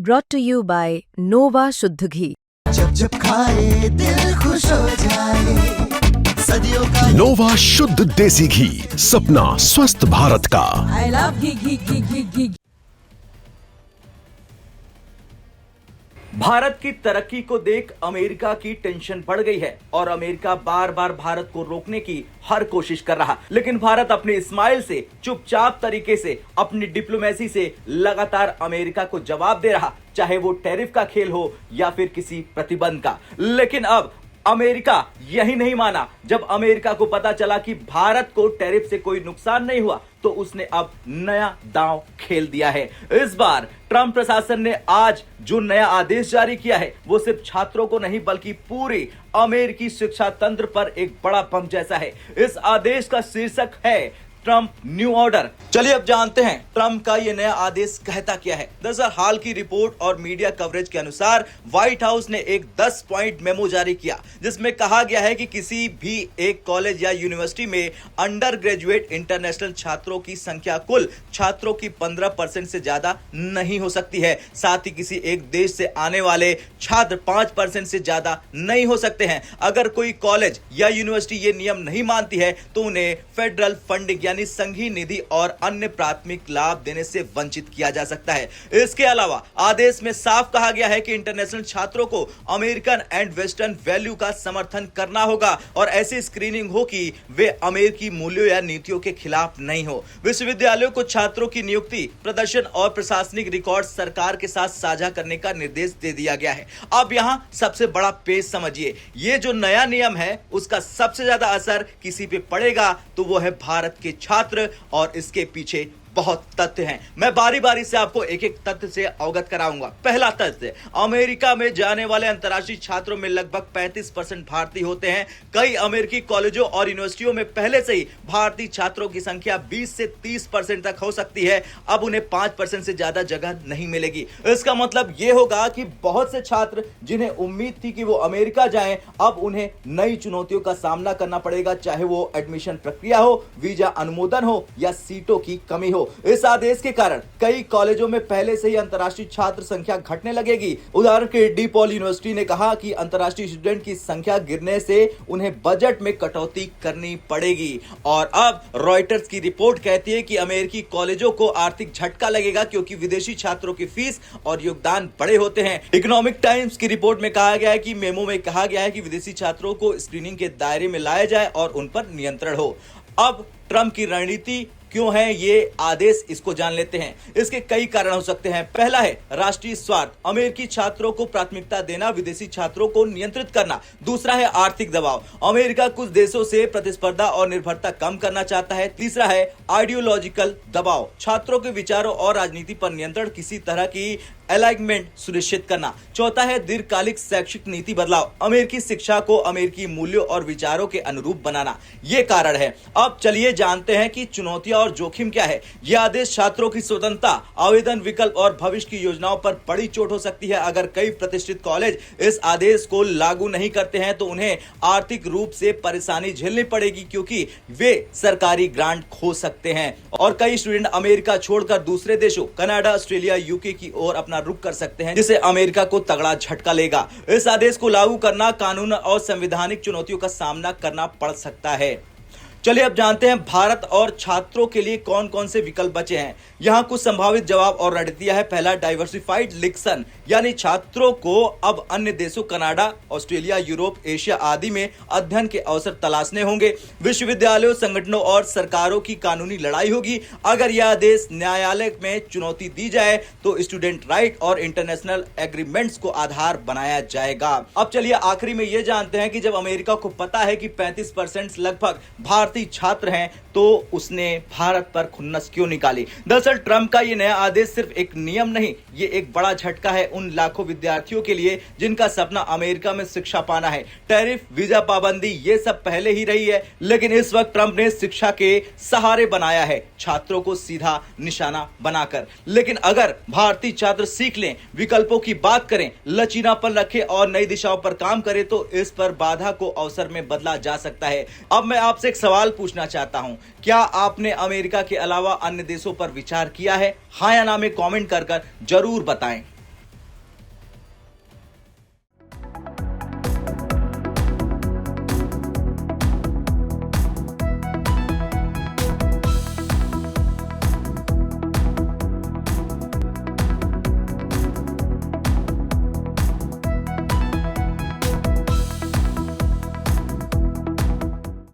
brought to you by Nova शुद्ध घी। जब जब खाए दिल खुश हो जाए, सदियों का नोवा शुद्ध देसी घी, सपना स्वस्थ भारत का। I love घी। भारत की तरक्की को देख अमेरिका की टेंशन बढ़ गई है और अमेरिका बार बार भारत को रोकने की हर कोशिश कर रहा, लेकिन भारत अपने स्माइल से, चुपचाप तरीके से, अपनी डिप्लोमेसी से लगातार अमेरिका को जवाब दे रहा, चाहे वो टैरिफ का खेल हो या फिर किसी प्रतिबंध का। लेकिन अब अमेरिका यही नहीं माना। जब अमेरिका को पता चला कि भारत को टैरिफ से कोई नुकसान नहीं हुआ, तो उसने अब नया दांव खेल दिया है। इस बार ट्रंप प्रशासन ने आज जो नया आदेश जारी किया है, वो सिर्फ छात्रों को नहीं बल्कि पूरे अमेरिकी शिक्षा तंत्र पर एक बड़ा बम जैसा है। इस आदेश का शीर्षक है ट्रंप न्यू ऑर्डर। चलिए अब जानते हैं ट्रंप का ये नया आदेश कहता क्या है। दरअसल हाल की रिपोर्ट और मीडिया कवरेज के अनुसार व्हाइट हाउस ने एक 10 पॉइंट मेमो जारी किया, जिसमें कहा गया है कि किसी भी एक कॉलेज या यूनिवर्सिटी में अंडर ग्रेजुएट इंटरनेशनल छात्रों की संख्या कुल छात्रों की 15% से ज्यादा नहीं हो सकती है। साथ ही किसी एक देश से आने वाले छात्र 5% से ज्यादा नहीं हो सकते हैं। अगर कोई कॉलेज या यूनिवर्सिटी ये नियम नहीं मानती है, तो उन्हें फेडरल फंडिंग यानी संघीय निधि और अन्य प्राथमिक लाभ देने से वंचित किया जा सकता है। इसके अलावा आदेश में साफ कहा गया है कि इंटरनेशनल छात्रों को अमेरिकन एंड वेस्टर्न वैल्यू का समर्थन करना होगा और ऐसी स्क्रीनिंग हो कि वे अमेरिकी मूल्यों या नीतियों के खिलाफ नहीं हो। विश्वविद्यालयों को छात्रों की नियुक्ति, प्रदर्शन और प्रशासनिक रिकॉर्ड सरकार के साथ साझा करने का निर्देश दे दिया गया है। अब यहां सबसे बड़ा पेज समझिए, ये जो नया नियम है उसका सबसे ज्यादा असर किसी पे पड़ेगा तो वो है भारत के छात्र, और इसके पीछे बहुत तथ्य हैं। मैं बारी बारी से आपको एक एक तथ्य से अवगत कराऊंगा। पहला तथ्य, अमेरिका में जाने वाले अंतर्राष्ट्रीय छात्रों में लगभग 35% भारतीय होते हैं। कई अमेरिकी कॉलेजों और यूनिवर्सिटियों में पहले से ही भारतीय छात्रों की संख्या 20 से 30% तक हो सकती है। अब उन्हें 5% से ज्यादा जगह नहीं मिलेगी। इसका मतलब यह होगा कि बहुत से छात्र जिन्हें उम्मीद थी कि वो अमेरिका जाएं, अब उन्हें नई चुनौतियों का सामना करना पड़ेगा, चाहे वो एडमिशन प्रक्रिया हो, वीजा अनुमोदन हो या सीटों की कमी हो। इस आदेश के कारण कई कॉलेजों में पहले से ही अंतर्राष्ट्रीय छात्र संख्या घटने लगेगी। उदाहरण के डीपॉल यूनिवर्सिटी ने कहा कि अंतर्राष्ट्रीय स्टूडेंट की संख्या गिरने से उन्हें बजट में कटौती करनी पड़ेगी। और अब रॉयटर्स की रिपोर्ट कहती है कि अमेरिकी कॉलेजों को आर्थिक झटका लगेगा, क्योंकि विदेशी छात्रों की फीस और योगदान बड़े होते हैं। इकोनॉमिक टाइम्स की रिपोर्ट में कहा गया है कि मेमो में कहा गया है कि विदेशी छात्रों को स्क्रीनिंग के दायरे में लाया जाए और उन पर नियंत्रण हो। अब ट्रंप की रणनीति क्यों है ये आदेश, इसको जान लेते हैं। इसके कई कारण हो सकते हैं। पहला है राष्ट्रीय स्वार्थ, अमेरिकी छात्रों को प्राथमिकता देना, विदेशी छात्रों को नियंत्रित करना। दूसरा है आर्थिक दबाव, अमेरिका कुछ देशों से प्रतिस्पर्धा और निर्भरता कम करना चाहता है। तीसरा है आइडियोलॉजिकल दबाव, छात्रों के विचारों और राजनीति पर नियंत्रण, किसी तरह की अलाइनमेंट सुनिश्चित करना। चौथा है दीर्घकालिक शैक्षिक नीति बदलाव, अमेरिकी शिक्षा को अमेरिकी मूल्यों और विचारों के अनुरूप बनाना। ये कारण है। अब चलिए जानते हैं कि चुनौतियां और जोखिम क्या है। यह आदेश छात्रों की स्वतंत्रता, आवेदन विकल्प और भविष्य की योजनाओं पर बड़ी चोट हो सकती है। अगर कई प्रतिष्ठित कॉलेज इस आदेश को लागू नहीं करते हैं, तो उन्हें आर्थिक रूप से परेशानी झेलनी पड़ेगी, क्योंकि वे सरकारी ग्रांट खो सकते हैं। और कई स्टूडेंट अमेरिका छोड़कर दूसरे देशों, कनाडा, ऑस्ट्रेलिया, यूके की ओर अपना रुख कर सकते हैं, जिससे अमेरिका को तगड़ा झटका लेगा। इस आदेश को लागू करना कानून और संवैधानिक चुनौतियों का सामना करना पड़ सकता है। चलिए अब जानते हैं भारत और छात्रों के लिए कौन कौन से विकल्प बचे हैं। यहां कुछ संभावित जवाब और रणनीतियां हैं। पहला, डाइवर्सिफाइड लिक्सन, यानी छात्रों को अब अन्य देशों, कनाडा, ऑस्ट्रेलिया, यूरोप, एशिया आदि में अध्ययन के अवसर तलाशने होंगे। विश्वविद्यालयों, संगठनों और सरकारों की कानूनी लड़ाई होगी। अगर यह आदेश न्यायालय में चुनौती दी जाए, तो स्टूडेंट राइट और इंटरनेशनल एग्रीमेंट्स को आधार बनाया जाएगा। अब चलिए आखिरी में यह जानते हैं कि जब अमेरिका को पता है कि 35% लगभग भारतीय छात्र हैं, तो उसने भारत पर खुन्नस क्यों निकाली। दरअसल ट्रंप का ये नया आदेश सिर्फ एक नियम नहीं, ये एक बड़ा झटका है उन लाखों विद्यार्थियों के लिए जिनका सपना अमेरिका में शिक्षा पाना है। टैरिफ, वीजा पाबंदी, ये सब पहले ही रही है, लेकिन इस वक्त ट्रंप ने शिक्षा के सहारे बनाया है, छात्रों को सीधा निशाना बनाकर। लेकिन अगर भारतीय छात्र सीख लें, विकल्पों की बात करें, लचीलापन रखें और नई दिशाओं पर काम करें, तो इस पर बाधा को अवसर में बदला जा सकता है। अब मैं आपसे एक सवाल पूछना चाहता हूं, क्या आपने अमेरिका के अलावा अन्य देशों पर विचार किया है? हाँ या ना में कमेंट कर जरूर बताएं।